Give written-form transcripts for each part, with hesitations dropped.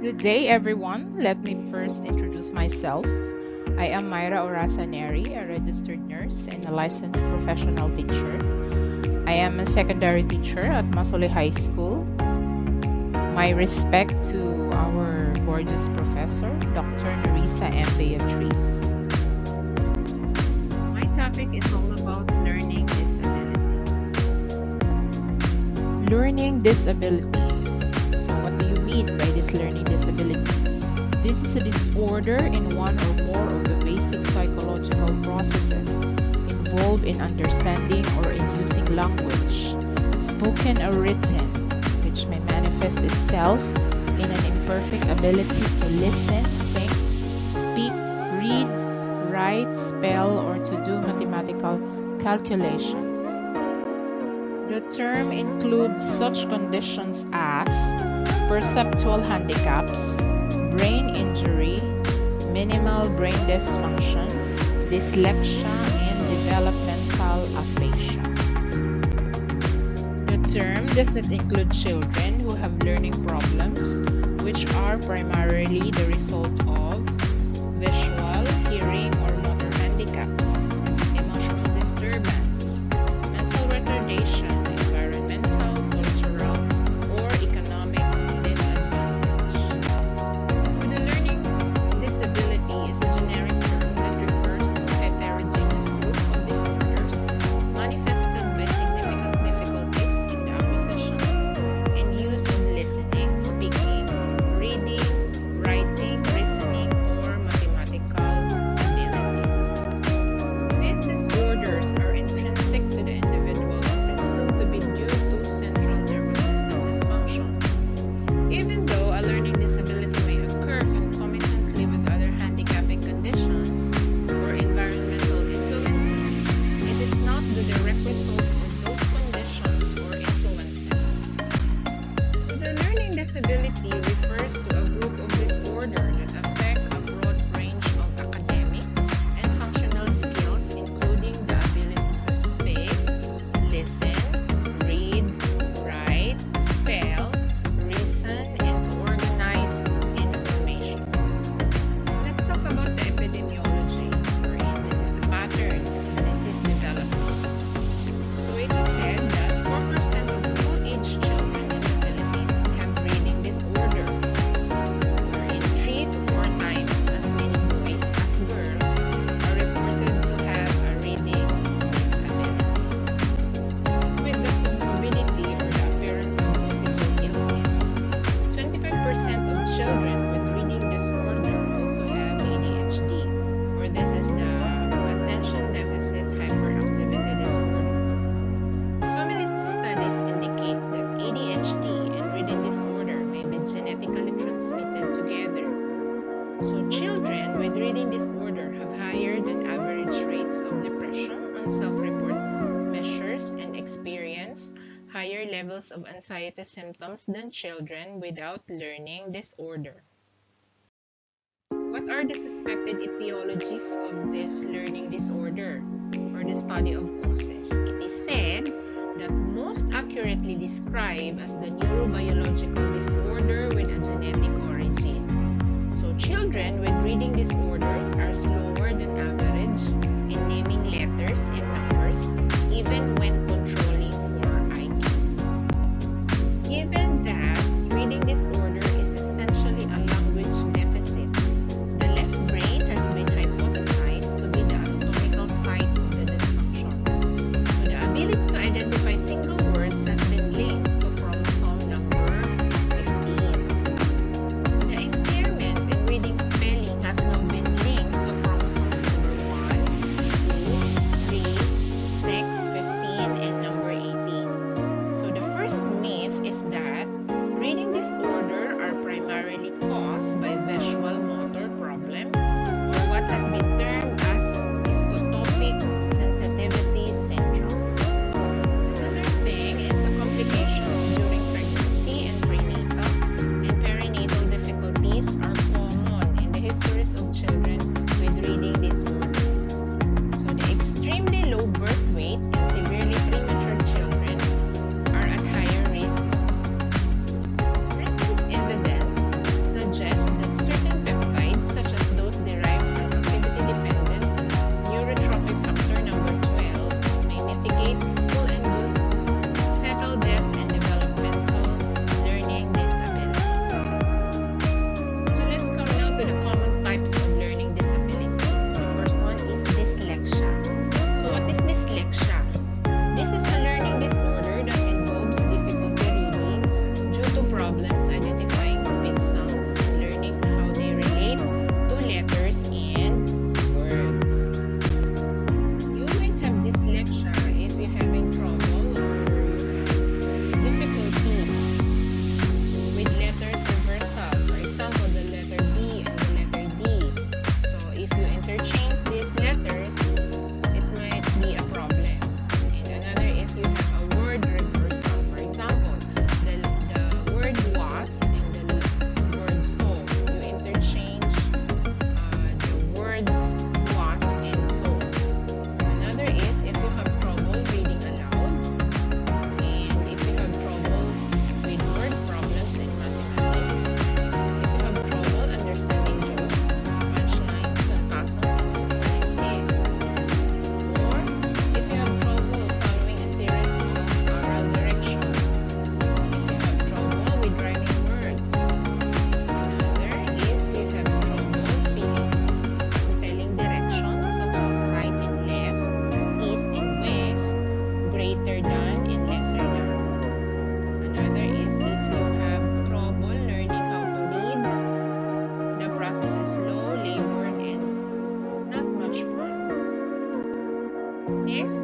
Good day, everyone. Let me first introduce myself. I am Myra Orasaneri, a registered nurse and a licensed professional teacher. I am a secondary teacher at Masole High School. My respect to our gorgeous professor, Dr. Narisa M. Beatriz. My topic is all about learning disability. Learning disability. So what do you mean by this learning disability? This is a disorder in one or more of the basic psychological processes involved in understanding or in using language, spoken or written, which may manifest itself in an imperfect ability to listen, think, speak, read, write, spell, or to do mathematical calculations. The term includes such conditions as perceptual handicaps, brain injury, minimal brain dysfunction, dyslexia, and developmental aphasia. The term does not include children who have learning problems, which are primarily the result of visual, hearing, or motor handicaps, emotional disturbance, mental retardation, environmental, cultural, or economic disadvantage. So the learning disability is a generic term that refers to a heterogeneous group of disorders manifested by significant difficulties in the acquisition and use of listening, speaking, reading, writing, reasoning, or mathematical abilities. These disorders are intrinsic to the individual and presumed to be due to central nervous system dysfunction. Even though a learning disability may occur concomitantly with other handicapping conditions or environmental influences, it is not the direct result of those conditions or influences. The learning disability refers to a group of disorders that affect a broad range of academic and functional skills, including the ability to speak, listen, read, write, spell, reason, and to organize information. Let's talk about the epidemiology, wherein this is the pattern of disease development. So it is said that 4% of school-aged children in the Philippines have reading disorder, wherein 3 to 4 times as many boys as girls are reported to have a reading disability. As with the comorbidity or the appearance of multiple illness, 25% of children with reading disorder also have ADHD, or this is the attention deficit hyperactivity disorder. Family studies indicates that ADHD and reading disorder may be genetically transmitted together. So children with reading disorder have higher than average rates of depression on self-report measures and experience higher levels of anxiety symptoms than children without learning disorder. What are the suspected etiologies of this learning disorder or the study of causes? It is said that most accurately described as the neurobiological disorder with a genetic origin. So children with reading disorders are slower than average in naming letters and numbers, even when controlling for IQ. Given that reading disorder is essentially a language deficit, the left brain has been hypothesized to be the anatomical site of the dysfunction. So the ability to identify single words has been linked to chromosome number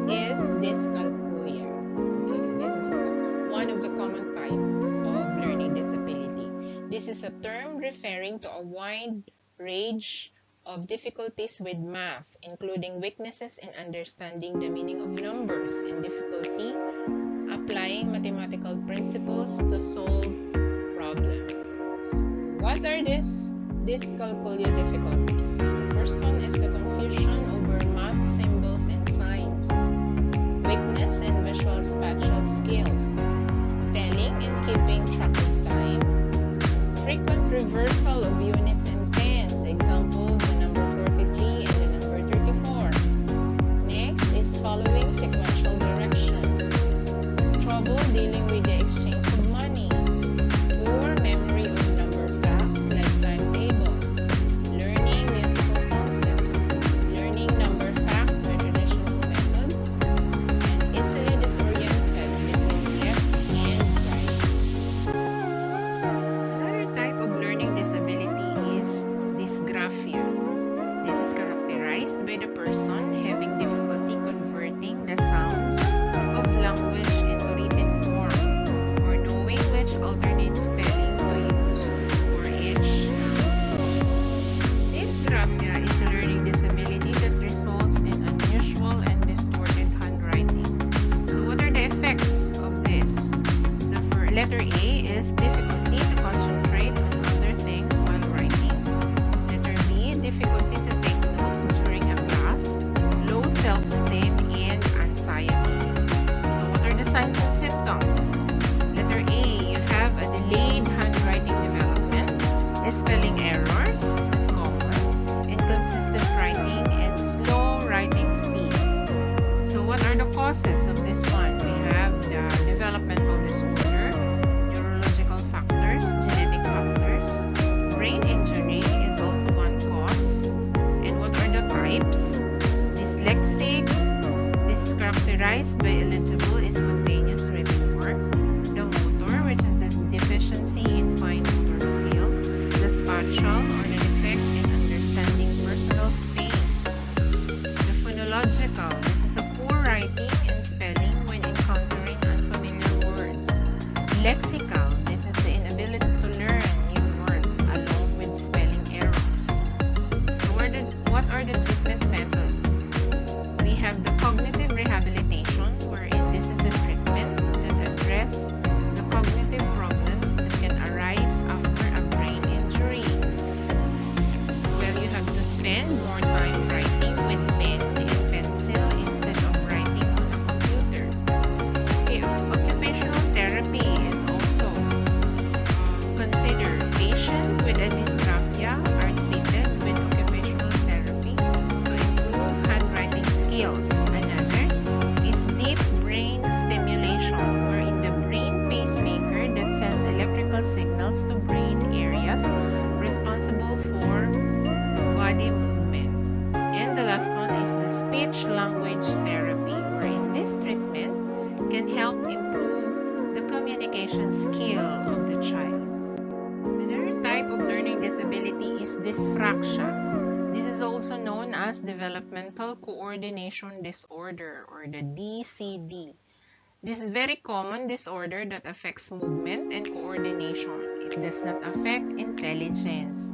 is dyscalculia. Okay, this is one of the common type of learning disability. This is a term referring to a wide range of difficulties with math, including weaknesses in understanding the meaning of numbers and difficulty applying mathematical principles to solve problems. What are these dyscalculia difficulties? The first one is the confusion over math symbols and signs, weakness in visual spatial skills, telling and keeping track of time, frequent reversal of units and tens, example the number 43 and the number 34. Next is following sequential directions, trouble dealing with the exchange of money, poor memory of number facts like timetables, learning musical concepts, learning number facts by traditional methods, and easily disoriented between left and right. Another type of learning disability is dysgraphia. This is characterized by the person having difficulty converting the sounds of language into written form or knowing which alternate spelling to use for each noun. Dysgraphia is a learning disability that results in unusual and distorted handwriting. So what are the effects of this? The letter A is difficulty to concentrate on other things while writing. Letter B, difficulty to take note during a class, low self-esteem, and anxiety. So what are the signs and symptoms? Letter A, you have a delayed handwriting development, spelling errors is common, inconsistent writing, and slow writing speed. So what are the causes of this one? We have the developmental disorder, neurological factors, genetic factors, brain injury is also one cause. And what are the types? Dyslexic, this is characterized by illegible spontaneous written work. The motor, which is the deficiency in fine motor skill. The spatial, or the defect in understanding personal space. The phonological, this is a poor writing and spelling when encountering unfamiliar words. Lexical, this is the inability to learn new words along with spelling errors. So what are the treatment methods? We have the cognitive rehabilitation, wherein this is a treatment that addresses the cognitive problems that can arise after a brain injury. Well, you have to spend more time writing with pen and pencil instead of writing on a computer. Okay, occupational therapy is also considered. Patients with a dysgraphia are treated with occupational therapy to improve handwriting skills. Another is deep brain stimulation, wherein the brain pacemaker that sends electrical signals to brain areas responsible for body movement. And the last one is the speech language therapy, wherein this treatment can help improve the communication skill of the child. Another type of learning disability is dyspraxia. This is also known as developmental coordination disorder, or the DCD. This is very common disorder that affects movement and coordination. It does not affect intelligence.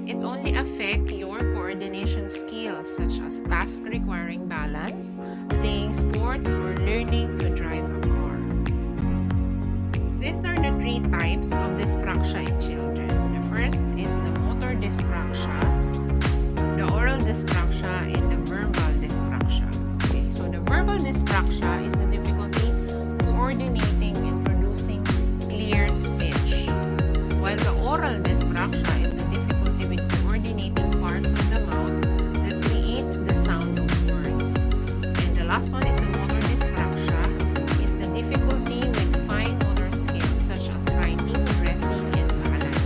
It only affects your coordination skills, such as tasks requiring balance, playing sports, or learning to drive a car. These are the three types of dyspraxia in children. The first is the motor dyspraxia, the oral dyspraxia, and the verbal dyspraxia. Okay, so the verbal dyspraxia is the difficulty coordinating and producing clear speech, while the oral dyspraxia is the difficulty with coordinating parts of the mouth that creates the sound of words. And the last one is the motor dyspraxia, is the difficulty with fine motor skills such as writing, dressing, and balance.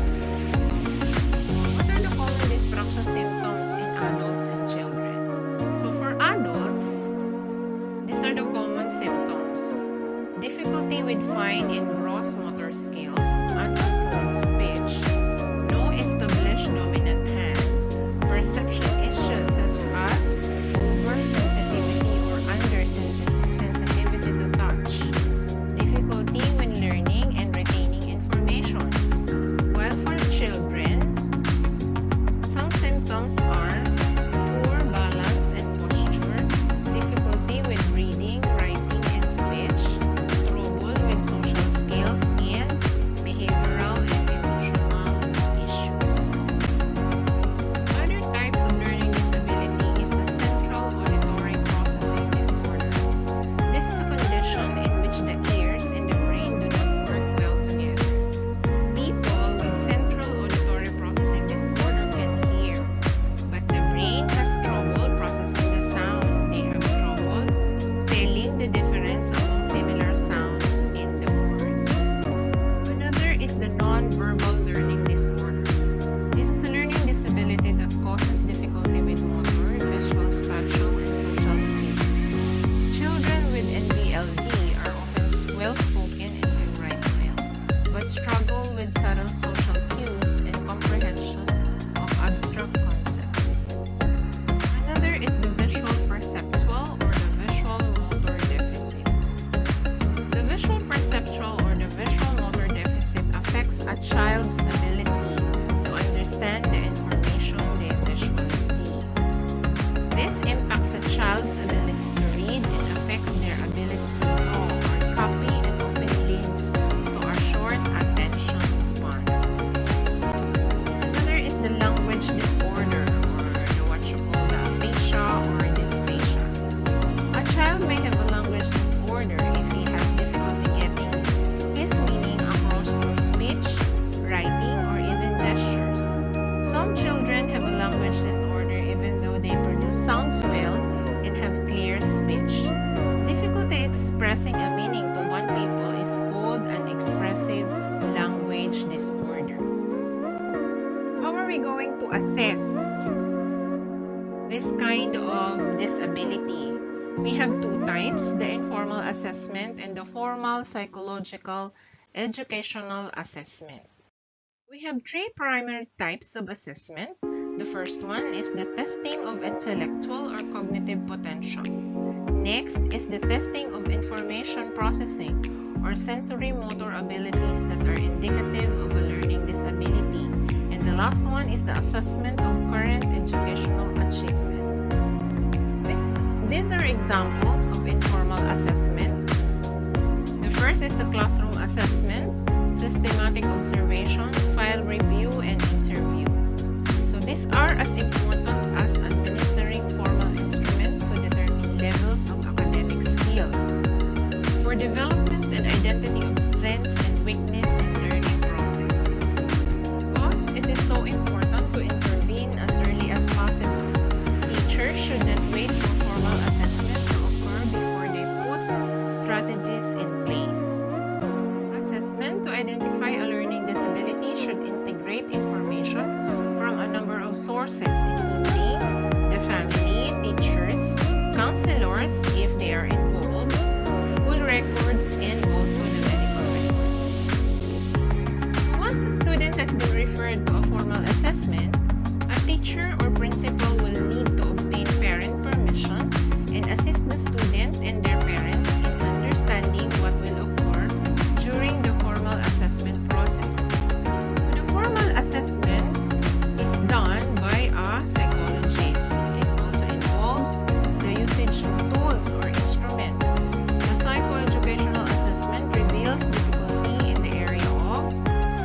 What are the common dyspraxia symptoms in adults and children? So for adults, these are the common symptoms. Difficulty with fine and gross motor skills, uncontrolled speech, no established dominant hand, perception issues such as oversensitivity or undersensitivity, assess this kind of disability? We have two types, the informal assessment and the formal psychological educational assessment. We have three primary types of assessment. The first one is the testing of intellectual or cognitive potential. Next is the testing of information processing or sensory motor abilities that are indicative of a learning disability. And the last one is the assessment of current educational achievement. These are examples of informal assessment. The first is the classroom assessment, systematic observation, file review, and interview. So these are as important as administering formal instruments to determine levels of academic skills for development and identity of strengths and weakness in learning process. Because it is so important to intervene as early as possible, teachers should not wait for formal assessment to occur before they put strategies in place. Assessment to identify a learning disability should integrate information from a number of sources, including the family, teachers, counselors if they are involved, school records, and also the medical records. Once a student has been referred to a formal assessment, a teacher or principal will need to obtain parent permission and assist the student and their parents in understanding what will occur during the formal assessment process. The formal assessment is done by a psychologist. It also involves the usage of tools or instruments. The psychoeducational assessment reveals difficulty in the area of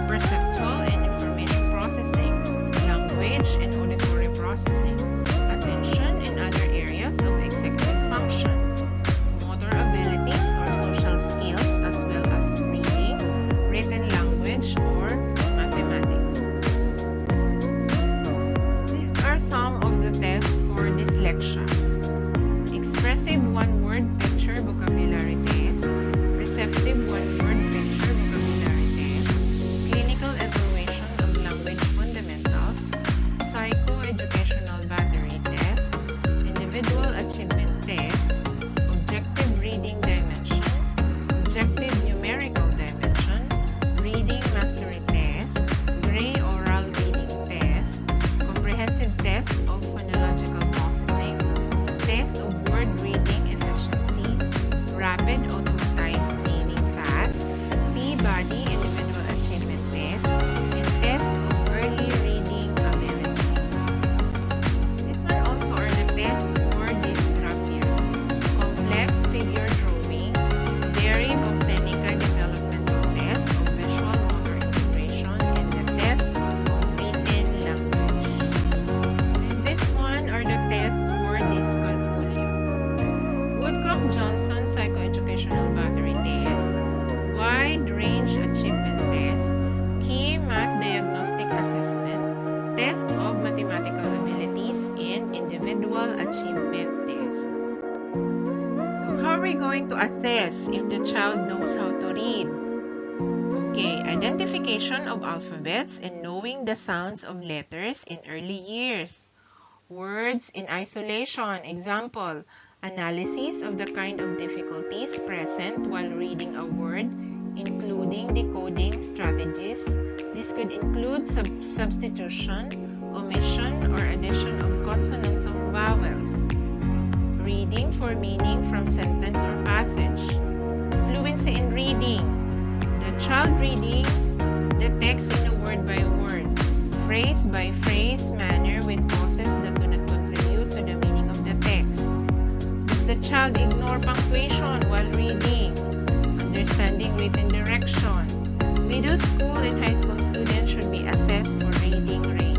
perceptual and information processing, language and auditory processing, attention and other areas of executive function, motor abilities or social skills, as well as reading, written language, or mathematics. These are some of the tests for dyslexia. Expressive one-word picture vocabulary test, receptive one-word picture vocabulary test, clinical evaluation of language fundamentals, psychoeducational battery test, individual achievement test, objective reading dimension, objective numerical dimension, reading mastery test, gray oral reading test, comprehensive test of phonological processing, test of word reading efficiency, rapid automatized naming task, Peabody individual achievement test, and test of early reading ability. This one also are the test for dysgraphia, complex figure drawing, Berry Bogdanica developmental test of visual motor integration, and the test of written language. And this one are the tests for dyscalculia. Woodcock-Johnson psychoeducational battery test, wide range achievement test, key math diagnostic assessment, test of mathematical abilities, and individual achievement test. So how are we going to assess if the child knows how to read? Okay, identification of alphabets and knowing the sounds of letters in early years. Words in isolation. Example, analysis of the kind of difficulties present while reading a word, including decoding strategies. This could include substitution, omission, or addition of consonants or vowels. Reading for meaning from sentence or passage. Fluency in reading. The child reading the text in a word by word, phrase by phrase manner with pauses that do not contribute to the meaning of the text. Does the child ignore punctuation while reading? Understanding written direction. Middle school and high school students should be assessed for reading rate.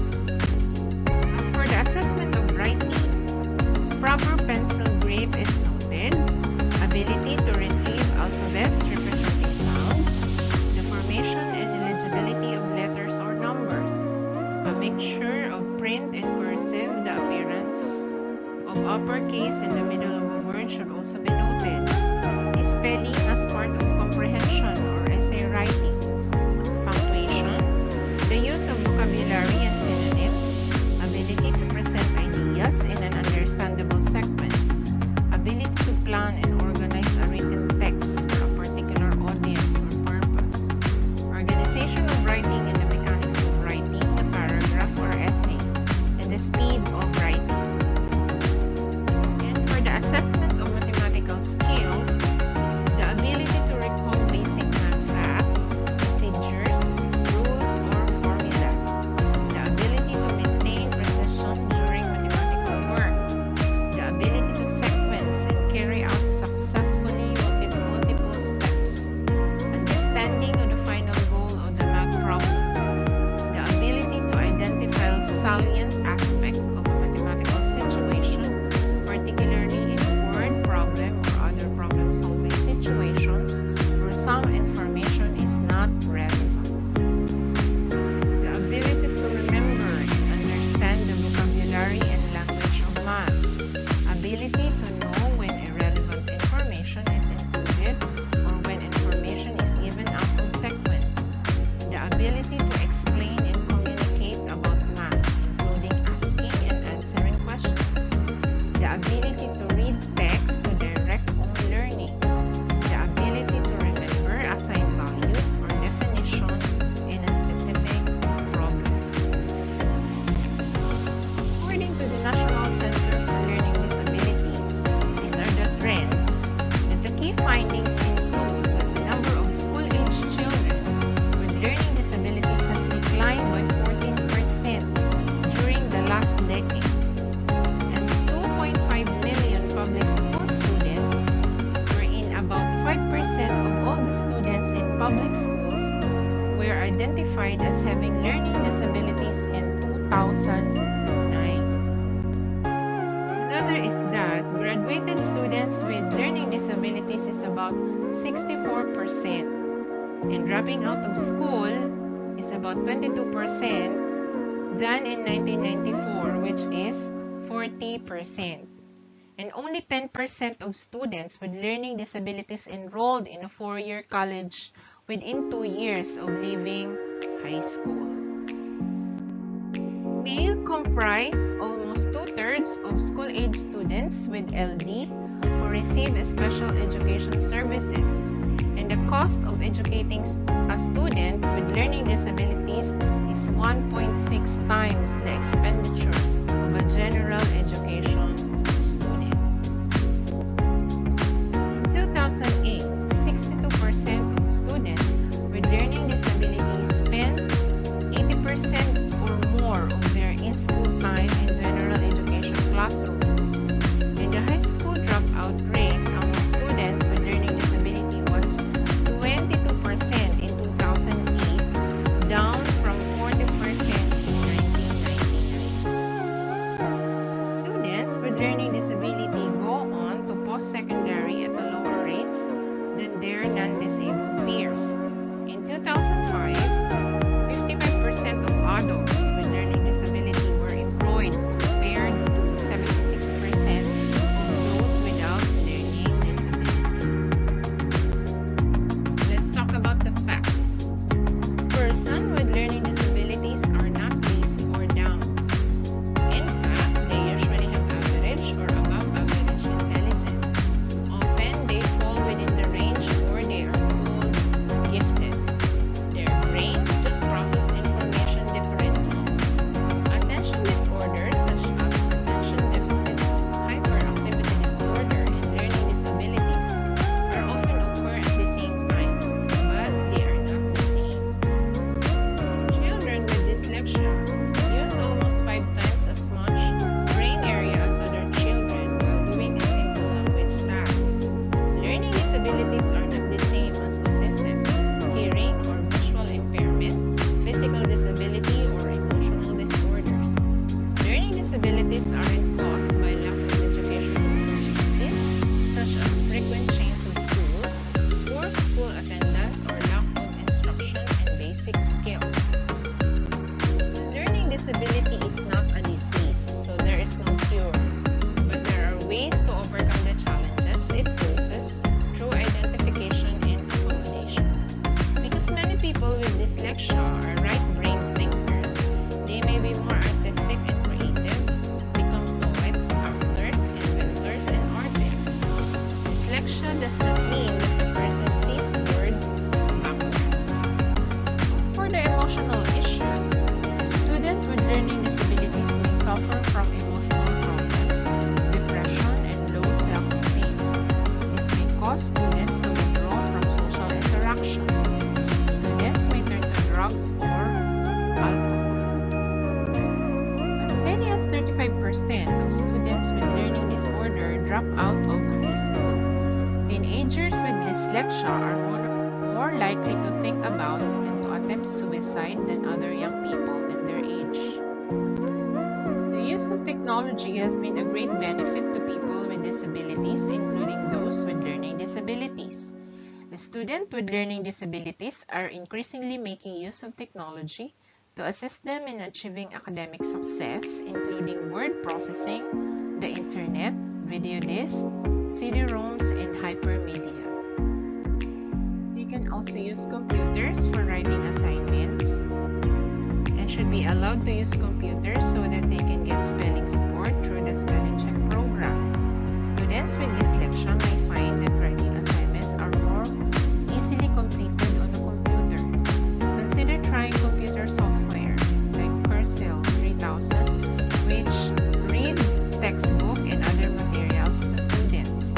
As for the assessment of writing, proper pencil grip is noted, ability to retrieve alphabets representing sounds, the formation and eligibility of letters or numbers, a mixture of print and cursive, the appearance of uppercase in the middle of a word should also be noted, spelling as part of comprehension or essay writing, punctuation, findings include that the number of school-age children with learning disabilities has declined by 14% during the last decade, and 2.5 million public school students, wherein about 5% of all the students in public schools were identified as having learning disabilities in 2009. Another is that graduated students with learning disabilities is about 64%, and dropping out of school is about 22% than in 1994, which is 40%. And only 10% of students with learning disabilities enrolled in a four-year college within 2 years of leaving high school. Male comprise almost 2/3 of school-age students with LD who receive special education services, and the cost of educating a student with learning disabilities is 1.6 times the expenditure of a general education student. In 2008, 62% of students with learning disabilities spent 80% or more of their in-school time in general education classrooms, and the high school dropout rate among students with learning disability was 22% in 2008, down from 40% in 1999. Students with learning disability go on to post-secondary at a lower rates than their non-disabled peers. In 2005, 55% of adults with learning disability were employed compared to 76% of those without learning disability. Let's talk about the facts. Persons with learning disabilities are not lazy or down. In fact, they usually have average or above average intelligence. Often, they fall within the range or they are full gifted. Their brains just process information differently. Attention disorders such as attention deficit hyperactivity disorder and learning disabilities are often occur at the same time, but they are not the same. Children with dyslexia use almost 5 times as much brain area as other children while doing a simple language task. Learning disabilities are not the same as autism, hearing or visual impairment, physical disability, or emotional disorders. Learning disabilities aren't caused by lack of educational opportunities, such as frequent change of schools, poor school attendance, or lack of instruction and basic skills. Learning disability is not a disease, so there is no cure, but there are ways to overcome the challenges it poses through identification and accommodation. Because many people with dyslexia are right-brain thinkers, they may be more artistic and creative, become poets, actors, inventors, and artists. Dyslexia does not mean that the person sees words backwards. For the emotional issues, students with learning disabilities may suffer from emotional problems, depression, and low self-esteem. This may cause students to withdraw from social interaction. Students may turn to drugs or alcohol. As many as 35% of students with learning disorder drop out of high school. Teenagers with dyslexia are more likely to think about and to attempt suicide than other young people at their age. The use of technology has been a great benefit to people with disabilities, including those with learning disabilities. The students with learning disabilities are increasingly making use of technology to assist them in achieving academic success, including word processing, the internet, video discs, CD-ROMs, and hypermedia. They can also use computers for writing assignments and should be allowed to use computers so that they can get spelling support through the spelling check program. Students with dyslexia may find that writing assignments are more easily completed on a computer. Consider trying computer software like Cursil 3000, which read textbook and other materials to students.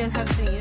still have to use